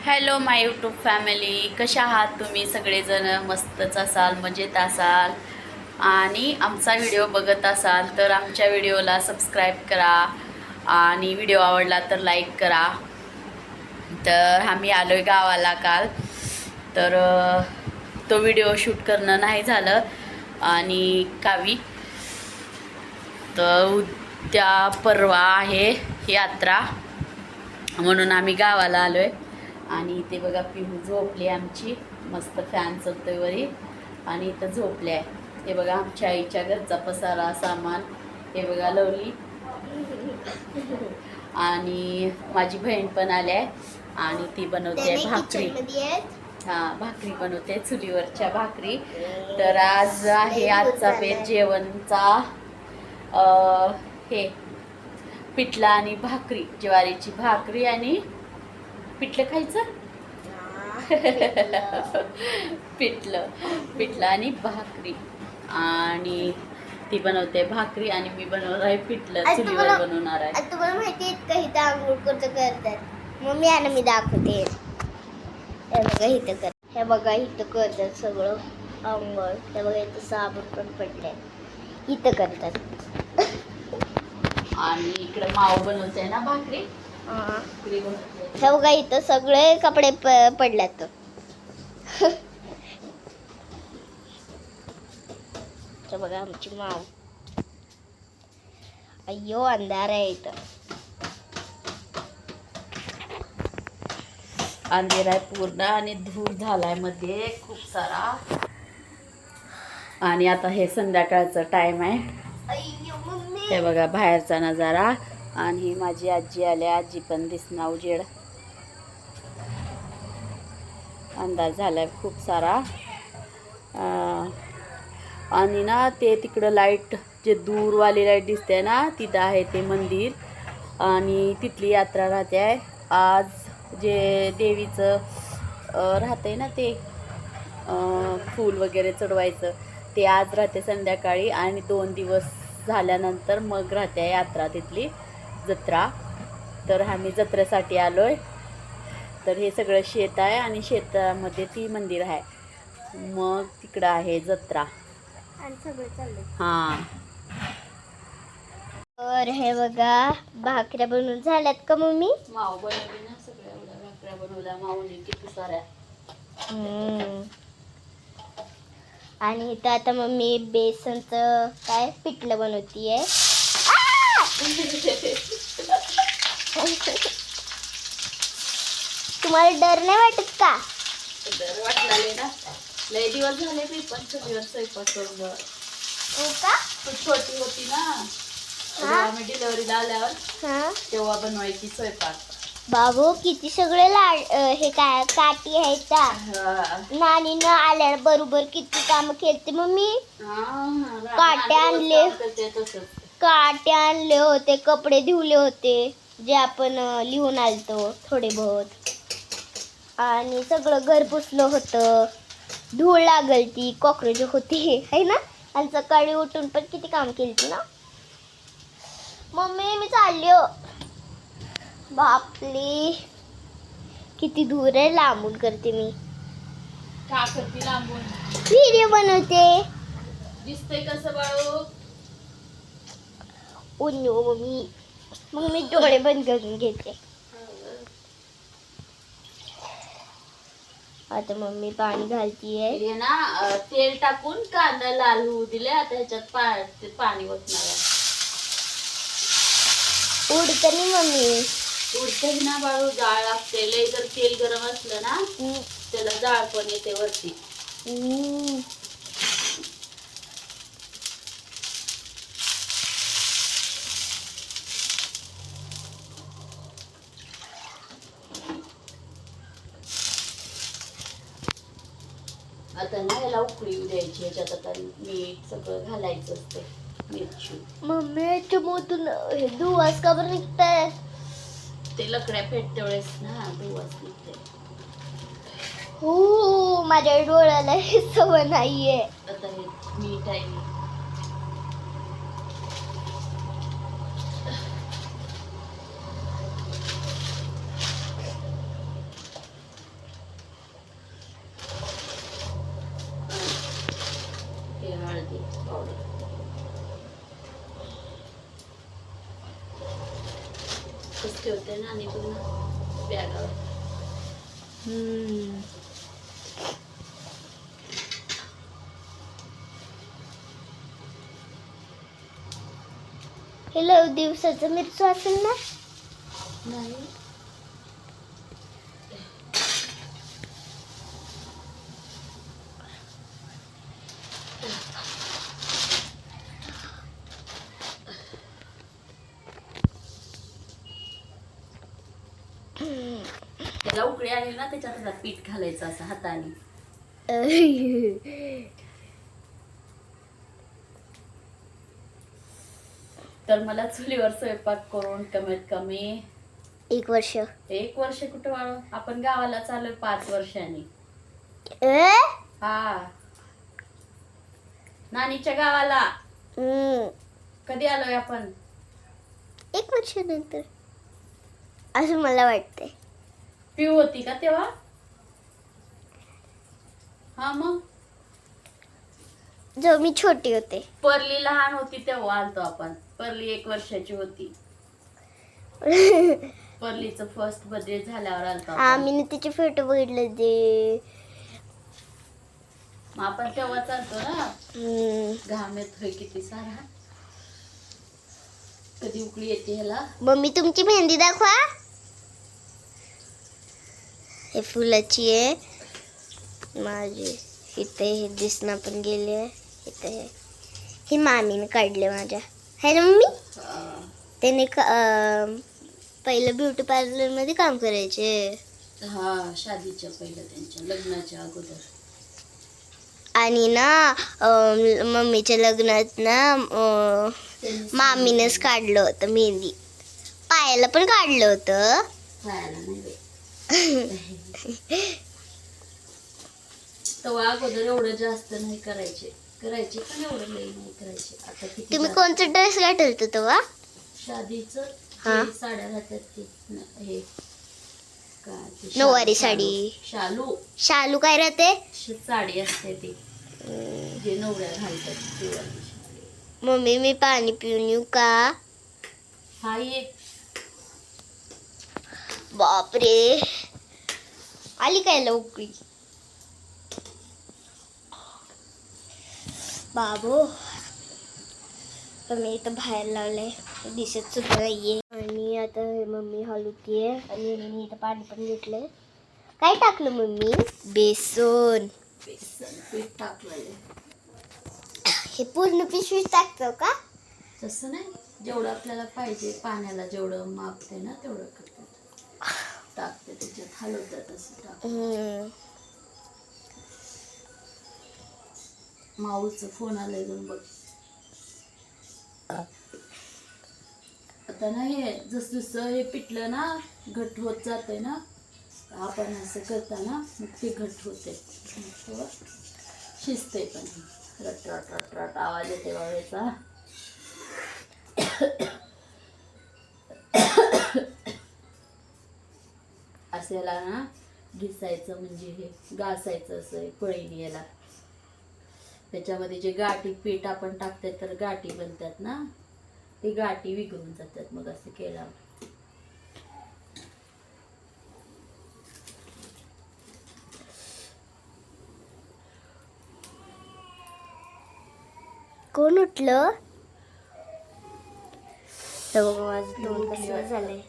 Hello माय YouTube family, कशा आहात तुम्ही सगळेजण? मस्तच असाल, मजेत असाल आणि आमचा व्हिडिओ बघत असाल तर आमच्या व्हिडिओला सबस्क्राईब करा आणि व्हिडिओ आवडला तर लाईक करा. तर आम्ही आलो आहे गावाला काल, तर तो व्हिडिओ शूट करणं नाही झालं आणि कावी तर उद्या परवा आहे यात्रा म्हणून आम्ही गावाला आलो आहे. आणि इथे बघा पिहू झोपली आमची, मस्त फॅन चलतोय वरी आणि इथं झोपले आहे. हे बघा आमच्या आईच्या घरचा पसारा सामान, हे बघा लवली आणि माझी बहीण पण आली आहे आणि ती बनवते भाकरी. हां, भाकरी बनवते, चुलीवरच्या भाकरी. तर आज आहे आजचा बेत जेवणचा हे पिठला आणि भाकरी, ज्वारीची भाकरी आणि पिठलं खायचं पिठलं आणि भाकरी. आणि ती बनवते भाकरी आणि मी बनवणार आहे पिठलं, चुलीवर बनवणार आहे. तुम्हाला माहिती आहे का इथं आंघोळ करतात मम्मी आणि मी दाखवते. हे बघा इथं करतात सगळं आंघोळ. हे बघा इथं साबण पण पडलंय, इथं करतात. आणि इकडे माव बनवते ना भाकरी. हे बघा इथं सगळे कपडे पडल्यात. बघा आमची माव. अय्यो अंधार आहे इथं, अंधेर आहे पूर्ण आणि धूर झालाय मध्ये खूप सारा. आणि आता हे संध्याकाळचं टाइम आहे. हे बघा बाहेरचा नजारा. आणि माझी आजी आली, आजी पण दिसना उजेड, अंदाज झालाय खूप सारा. आणि ना ते तिकडं लाईट, जे दूरवाली लाईट दिसते ना, तिथं आहे ते मंदिर आणि तिथली यात्रा राहते आहे आज. जे देवीचं राहतंय ना ते फूल वगैरे चढवायचं, ते आज राहते संध्याकाळी आणि 2 दिवस झाल्यानंतर मग राहते यात्रा, तिथली जत्रा. तर आम्ही जत्रेसाठी आलो आहे. तर हे सगळं शेत आहे आणि शेतामध्ये ती मंदिर आहे, मग तिकडं आहे जत्रा. हां, तर हे बघा भाकऱ्या बनवून झाल्यात का मम्मी? माव बनवली ना, सगळ्या एवढ्या भाकऱ्या बनवल्या माऊने किती साऱ्या. आणि इथं आता मम्मी बेसनचं काय पिठलं बनवतीये. तुम्हाला डर नाही वाटत का? डर वाटला ना, लय दिवस झाले मी पण चुलीवर स्वयंपाक करून. हो का? तू छोटी होती ना, जेव्हा मी डिलिव्हरीला आल्यावर तेव्हा बनवायची स्वयंपाक. बाबू किती सगळे हे काय काठी आहेत का? नानीनं आल्यावर बरोबर किती काम केलते मम्मी. काटे आणले होते, कपडे धुवले होते जे आपण लिहून आलतो थोडे बहुत, आणि सगळं घर पुसलं होतं. धूळ लागल ती, कॉक्रोच होती है ना. आणि सकाळी उठून पण किती काम केली ना मम्मी. मी चालली हो. बापले किती दूर आहे, लांबून करते मी. का करते लांबून? व्हिडिओ बनवते. दिसतंय कसं बाळू? उन्नो मम्मी, मग मी डोळे बंद करून घेते. आता मम्मी पाणी घालतीये. हे ना तेल टाकून कांदा लाल होऊ दिले, आता ह्याच्यात पाणी ओतणार आहे. उडत नाही मम्मी. उडतंय ना बाळू, जाळ लागते लय. जर तेल गरम असलं ना त्याला जाळ पण येते वरती. आता ना याला उकळी द्यायची, ह्याच्यात आता मीठ सगळं घालायचं असते, मिरची. मम्मी याच्यामधून हे धुवास का बरं निघताय? ते लकड्या पेटते वेळेस ना धुवास निघते. हो, माझ्या डोळ्याला हे सवय नाहीये. आता हे मीठ आहे. ठेवते ना आणि पुन्हा बॅगावर. हे लव दिवसाचं मिरचू असेल ना. नाही त्याला उकळी आली ना त्याच्यात आता पीठ घालायचं असं हाताने. तर मला चुलीवर स्वयंपाक करून कमीत कमी 1 वर्ष. 1 वर्ष कुठं वाढ, आपण गावाला चालू 5 वर्षांनी. हा नानीच्या गावाला कधी आलोय आपण? 1 वर्षानंतर असं मला वाटतंय. पिऊ होती का तेव्हा? हा मग जेव्हा मी छोटी होते. परली लहान होती तेव्हा आलतो आपण. परली 1 वर्षाची होती. परलीचं फर्स्ट बर्थडे झाल्यावर आलतो आपण. आम्ही तिचे फोटो बघितले ते. मग आपण तेव्हा चालतो ना. घाम येतोय किती सारा. कधी उकळी येते ह्याला. मम्मी तुमची मेहंदी दाखवा. हे फुलाची आहे माझी. इथे हे दिसणं पण गेले. इथे हे मामीने काढले माझ्या. है ना मम्मी. त्याने पहिलं ब्युटी पार्लर मध्ये काम करायचे. हा शादीच्या पहिलं त्यांच्या लग्नाच्या अगोदर. आणि ना मम्मीच्या लग्नात ना मामीनेच काढलं होतं मेहंदी. पायाला पण काढलं होतं. पायाला नाही बाई. तेव्हा अगोदर एवढं जास्त नाही करायचे पण एवढं लई नाही करायचे. आता किती तुम्ही कोणता ड्रेस घातलं होतं तेव्हा? शादीचं हा. जे साड्या राहतात ते हे काय ते नऊवारी शालू. साडी. शालू शालू काय राहते? साडी असते ती जे नवऱ्या घालतात ती वाली साडी. मम्मी मी पाणी पिऊन येऊ का? हा ये. बापरे आली काय लवकरी. बाबू मी इथं बाहेर लावलंय दिसत सुद्धा नाहीये. आणि आता हे मम्मी हलवतीये आणि मी इथं पाणी पण घेतलंय. काय टाकलं मम्मी? बेसन. बेसन पीठ टाकलंय. हे पूर्ण पिशवी टाकतो का? तसं नाही, जेवढं आपल्याला पाहिजे पाण्याला जेवढं मापते ना तेवढं करते टाकते त्याच्यात हलवतात असं टाक. माऊचं फोन आलाय जाऊन बघ. आता ना हे जसं जसं हे पिठलं ना घट होत जाते ना आपण असं करताना मग ते घट होते शिजते पण. रट रट रट रट आवाज येते बाळेचा. असं याला ना घिसायचं म्हणजे हे घासायचं असं पळीने याला. त्याच्यामध्ये जे गाठी पीठ आपण टाकतात तर गाठी बनतात ना ते गाठी विघळून जातात मग असं केल्यावर. कोण उठलं? माझं तोंड कसं झालंय.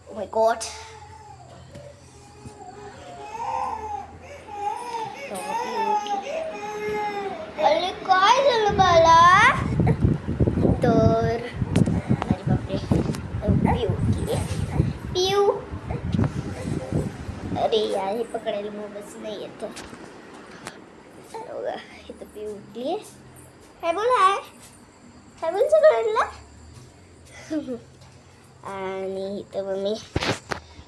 Oh my God. अरे काय झालं मला? तर अरे बापरे पिऊ. अरे यार हे पकडायला मोबच नाही येत. इथं पिऊ उठली. काय बोल हाय काय बोल सगळ्यांना. आणि इथं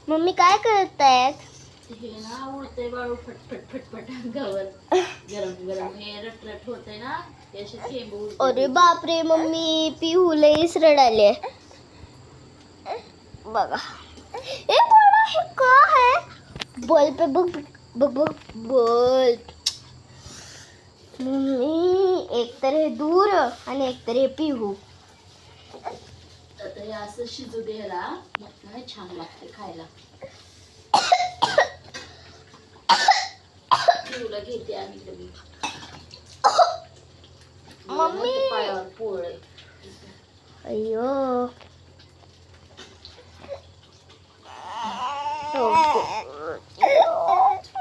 मम्मी काय करत आहेत? हे ना उडते बाळू फटफट फटफट अंगावर गरम गरम हे रट रट होते ना ते असे थेंब उडते. अरे बापरे मम्मी पिहू लईच रडाले बघा. ए बड़ा हे का है? बल्ब पे बघ बघ बघ बल्ब. मम्मी एक तर हे दूर आणि एक तर हे पिहू. आता हे असं शिजू दे ह्याला, मग काय छान लागते खायला. पिऊला घेते आणि कधी मम्मी. पायावर पोळे. अय्यो.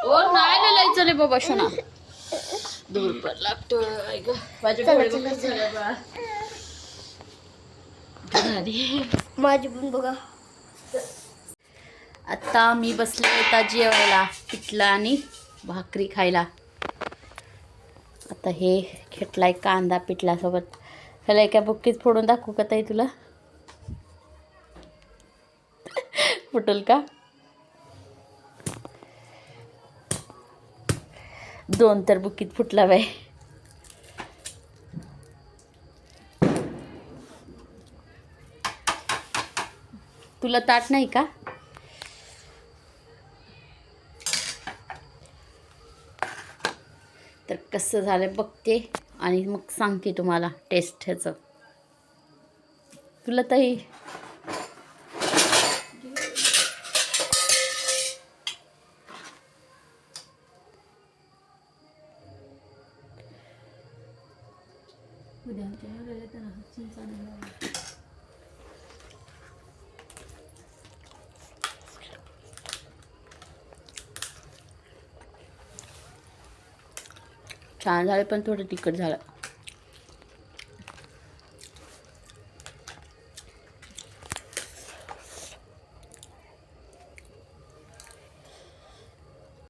ओ नाही लायचं रे बाबा शोना, दूर पण लागतोय ग. माझे डोळे बघ कसे झाले बा. माझी पण बघा. आता मी बसले आता जेवायला, पिठलं आणि भाकरी खायला. आता हे घेतलाय कांदा पिठल्यासोबत. ह्याला एका बुक्कीत फोडून दाखवू का ताई तुला? फुटल का? 2 तर बुक्कीत फुटला बाय. तुला ताट नाही का? तर कसं झालं बघते आणि मग सांगते तुम्हाला टेस्ट ह्याचं. तुला ताई छान झालं पण थोडं तिखट झालं.